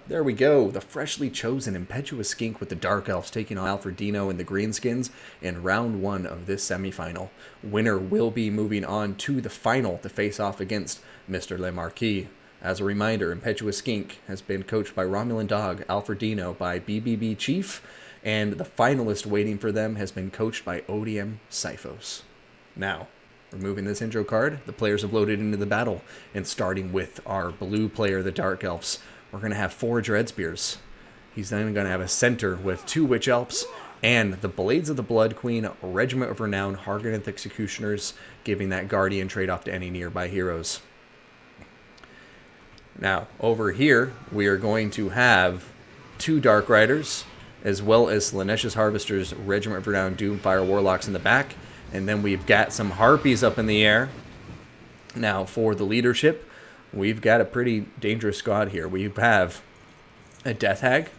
There we go. The freshly chosen Impetuous Skink with the Dark Elves taking on Alfredino and the Greenskins in round 1 of this semifinal. Winner will be moving on to the final to face off against Mr. Le Marquis. As a reminder, Impetuous Skink has been coached by Romulan Dog, Alfredino by BBB Chief, and the finalist waiting for them has been coached by ODM Syphos. Now, removing this intro card, the players have loaded into the battle, and starting with our blue player, the Dark Elves, we're going to have 4 Dreadspears. He's then going to have a center with 2 Witch Elves and the Blades of the Blood Queen, Regiment of Renown, Hargoneth Executioners, giving that Guardian trade-off to any nearby heroes. Now, over here, we are going to have 2 Dark Riders, as well as Lanesh's Harvesters, Regiment of Renown, Doomfire Warlocks in the back. And then we've got some Harpies up in the air. Now, for the leadership, we've got a pretty dangerous squad here. We have a Death Hag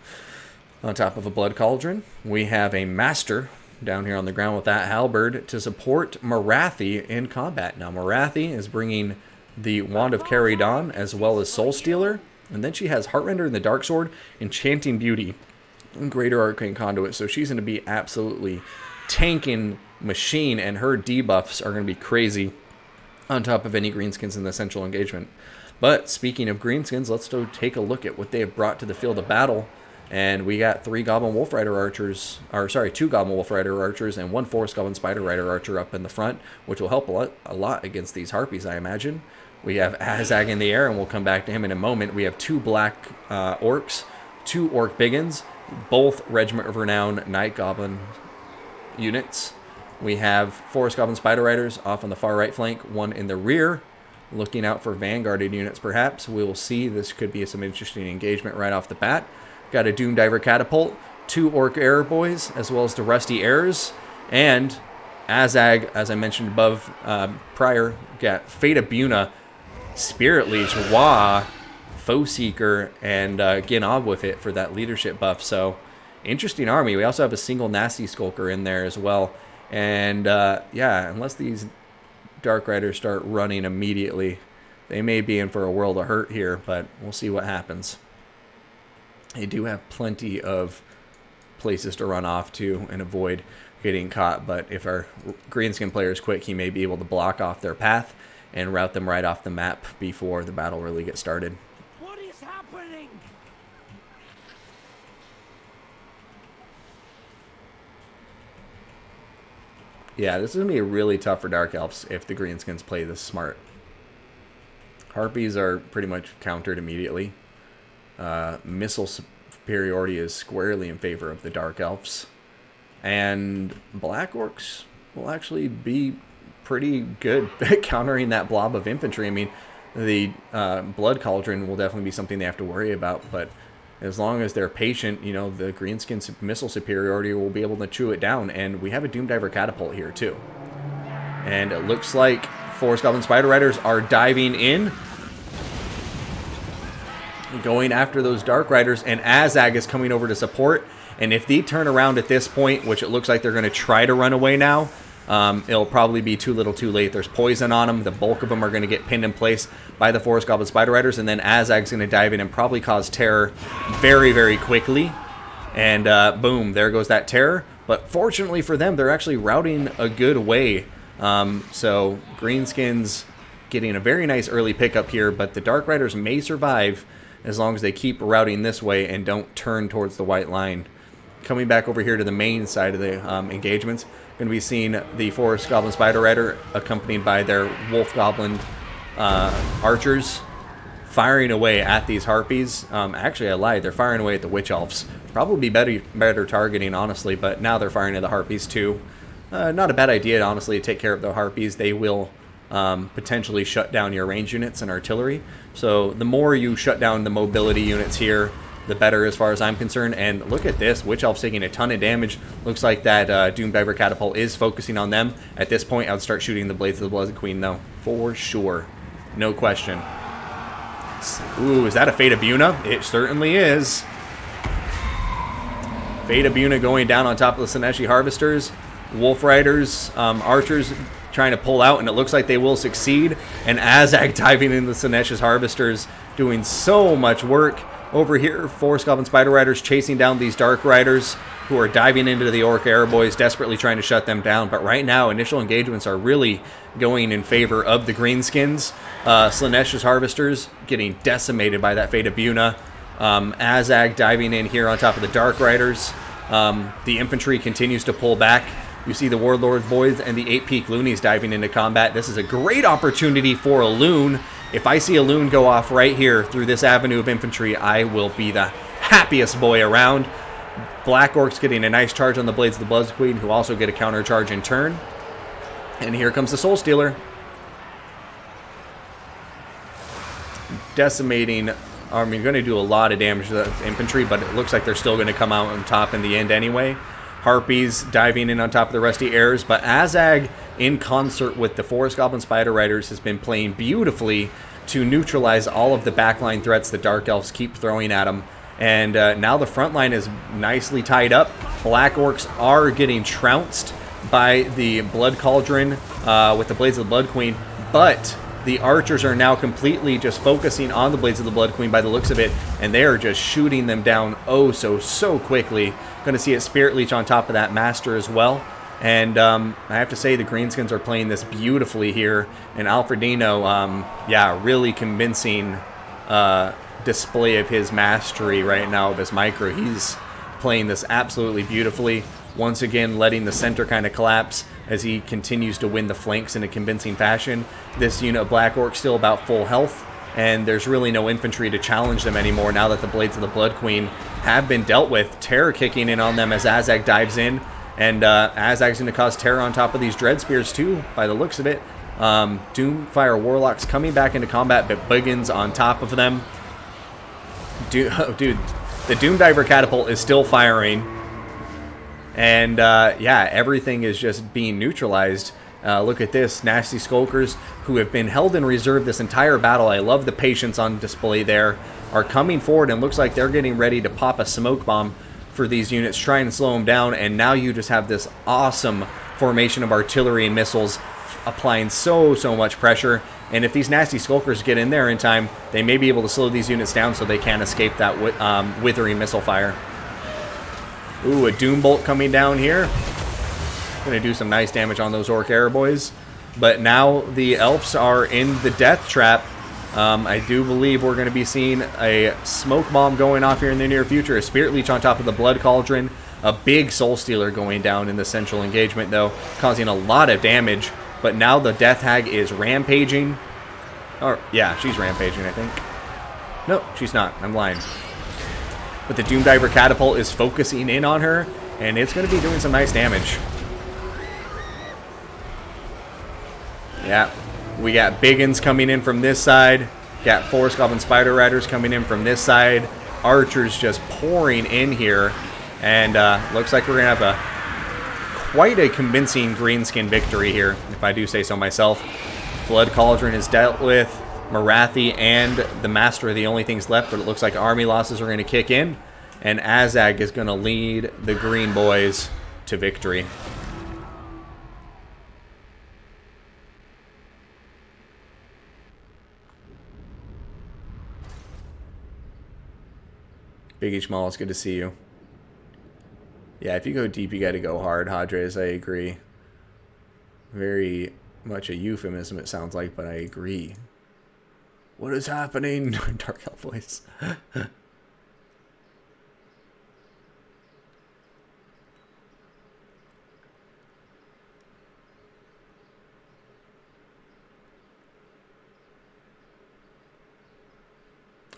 on top of a Blood Cauldron. We have a Master down here on the ground with that Halberd to support Morathi in combat. Now, Morathi is bringing the Wand of Caridon as well as Soul Stealer. And then she has Heartrender and the Dark Sword, Enchanting Beauty, and Greater Arcane Conduit. So she's going to be absolutely tanking machine, and her debuffs are going to be crazy on top of any Greenskins in the central engagement. But speaking of Greenskins, let's go take a look at what they have brought to the field of battle. And we got 3 Goblin Wolf Rider Archers, or sorry, 2 Goblin Wolf Rider Archers and 1 Forest Goblin Spider Rider Archer up in the front, which will help a lot against these Harpies, I imagine. We have Azag in the air, and we'll come back to him in a moment. We have 2 Black Orcs, 2 Orc Biggins, both Regiment of Renown Night Goblin units. We have Forest Goblin Spider Riders off on the far right flank, 1 in the rear, looking out for Vanguarded units perhaps. We'll see. This could be some interesting engagement right off the bat. Got a Doom Diver Catapult, 2 Orc Air Boys, as well as the Rusty Airs, and Azag, as I mentioned above prior, got Fate of Buna, Spirit Leech, Wa, Foe Seeker, and Ginov with it for that leadership buff. So, interesting army. We also have a single Nasty Skulker in there as well. And, yeah, unless these Dark Riders start running immediately, they may be in for a world of hurt here, but we'll see what happens. They do have plenty of places to run off to and avoid getting caught, but if our Greenskin player is quick, he may be able to block off their path and route them right off the map before the battle really gets started. What is happening? Yeah, this is going to be really tough for Dark Elves if the Greenskins play this smart. Harpies are pretty much countered immediately. Missile superiority is squarely in favor of the Dark Elves. And Black Orcs will actually be pretty good at countering that blob of infantry. I mean, the Blood Cauldron will definitely be something they have to worry about, but as long as they're patient, you know, the Greenskins missile superiority will be able to chew it down. And we have a Doom Diver Catapult here, too. And it looks like Forest Goblin Spider Riders are diving in, going after those Dark Riders, and Azag is coming over to support. And if they turn around at this point, which it looks like they're going to try to run away now, it'll probably be too little too late. There's poison on them. The bulk of them are going to get pinned in place by the Forest Goblin Spider Riders, and then Azag's going to dive in and probably cause terror very, very quickly. And boom, there goes that terror. But fortunately for them, they're actually routing a good way. So Greenskins getting a very nice early pickup here, but the Dark Riders may survive as long as they keep routing this way and don't turn towards the white line. Coming back over here to the main side of the engagements, going to be seeing the Forest Goblin Spider Rider accompanied by their Wolf Goblin Archers firing away at these Harpies. Actually, I lied. They're firing away at the Witch Elves. Probably better targeting, honestly, but now they're firing at the Harpies too. Not a bad idea, honestly, to take care of the Harpies. They will potentially shut down your range units and artillery. So the more you shut down the mobility units here, the better as far as I'm concerned. And look at this. Witch Elf's taking a ton of damage. Looks like that Doom Diver Catapult is focusing on them. At this point, I would start shooting the Blades of the Blood Queen, though. For sure. No question. Ooh, is that a Fate of Buna? It certainly is. Fate of Buna going down on top of the Sineshi Harvesters. Wolf Riders, Archers trying to pull out, and it looks like they will succeed. And Azag diving into the Sinesh's Harvesters, doing so much work. Over here, 4 Goblin Spider Riders chasing down these Dark Riders who are diving into the Orc Airboys, desperately trying to shut them down. But right now, initial engagements are really going in favor of the Greenskins. Slanesh's Harvesters getting decimated by that Fate of Buna. Azag diving in here on top of the Dark Riders. The infantry continues to pull back. You see the Warlord Boys and the 8-Peak Loonies diving into combat. This is a great opportunity for a Loon. If I see a Loon go off right here through this avenue of infantry, I will be the happiest boy around. Black Orcs getting a nice charge on the Blades of the Blood Queen, who also get a counter charge in turn. And here comes the Soul Stealer. Decimating. I mean, going to do a lot of damage to the infantry, but it looks like they're still going to come out on top in the end anyway. Harpies diving in on top of the Rusty Airs, but Azag, in concert with the Forest Goblin Spider Riders, has been playing beautifully to neutralize all of the backline threats the Dark Elves keep throwing at them. And now the front line is nicely tied up. Black Orcs are getting trounced by the Blood Cauldron with the Blades of the Blood Queen, but the archers are now completely just focusing on the Blades of the Blood Queen by the looks of it, and they are just shooting them down so quickly. Going to see a Spirit Leech on top of that Master as well. And I have to say the Greenskins are playing this beautifully here. And Alfredino, yeah, really convincing display of his mastery right now of his micro. He's playing this absolutely beautifully. Once again, letting the center kind of collapse as he continues to win the flanks in a convincing fashion. This unit of Black Orc still about full health, and there's really no infantry to challenge them anymore now that the Blades of the Blood Queen have been dealt with. Terror kicking in on them as Azag dives in, and Azag's going to cause terror on top of these Dread Spears too, by the looks of it. Doomfire Warlocks coming back into combat, but Biggins on top of them. Dude, the Doom Diver Catapult is still firing. And, yeah, everything is just being neutralized. Look at this. Nasty Skulkers, who have been held in reserve this entire battle. I love the patience on display there. Are coming forward, and looks like they're getting ready to pop a smoke bomb for these units, trying to slow them down. And now you just have this awesome formation of artillery and missiles applying so much pressure. And if these Nasty Skulkers get in there in time, they may be able to slow these units down so they can't escape that withering missile fire. Ooh, a Doom Bolt coming down here. Going to do some nice damage on those Orc Airboys. But now the Elves are in the death trap. I do believe we're going to be seeing a smoke bomb going off here in the near future. A Spirit Leech on top of the Blood Cauldron. A big Soul Stealer going down in the central engagement, though, causing a lot of damage. But now the Death Hag is rampaging. Or, yeah, she's rampaging, I think. No, she's not. I'm lying. But the Doom Diver Catapult is focusing in on her, and it's going to be doing some nice damage. Yeah, we got Biggins coming in from this side. Got Forest Goblin Spider Riders coming in from this side. Archers just pouring in here. And looks like we're going to have quite a convincing Greenskin victory here, if I do say so myself. Blood Cauldron is dealt with. Marathi and the Master are the only things left, but it looks like army losses are going to kick in, and Azag is going to lead the Green Boys to victory. Biggie Schmal, it's good to see you. Yeah, if you go deep, you got to go hard, Hadres. I agree. Very much a euphemism, it sounds like, but I agree. What is happening? Dark Elf voice.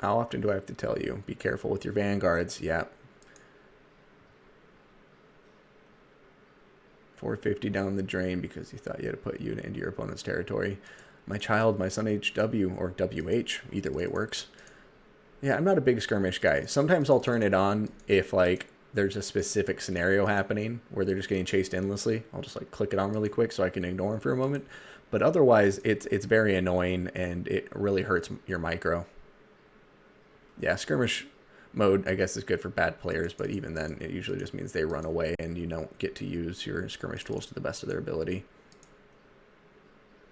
How often do I have to tell you? Be careful with your vanguards. Yeah. 450 down the drain because you thought you had to put unit into your opponent's territory. My child, my son HW, or WH, either way works. Yeah, I'm not a big skirmish guy. Sometimes I'll turn it on if, like, there's a specific scenario happening where they're just getting chased endlessly. I'll just, like, click it on really quick so I can ignore them for a moment. But otherwise, it's very annoying, and it really hurts your micro. Yeah, skirmish mode, I guess, is good for bad players, but even then, it usually just means they run away and you don't get to use your skirmish tools to the best of their ability.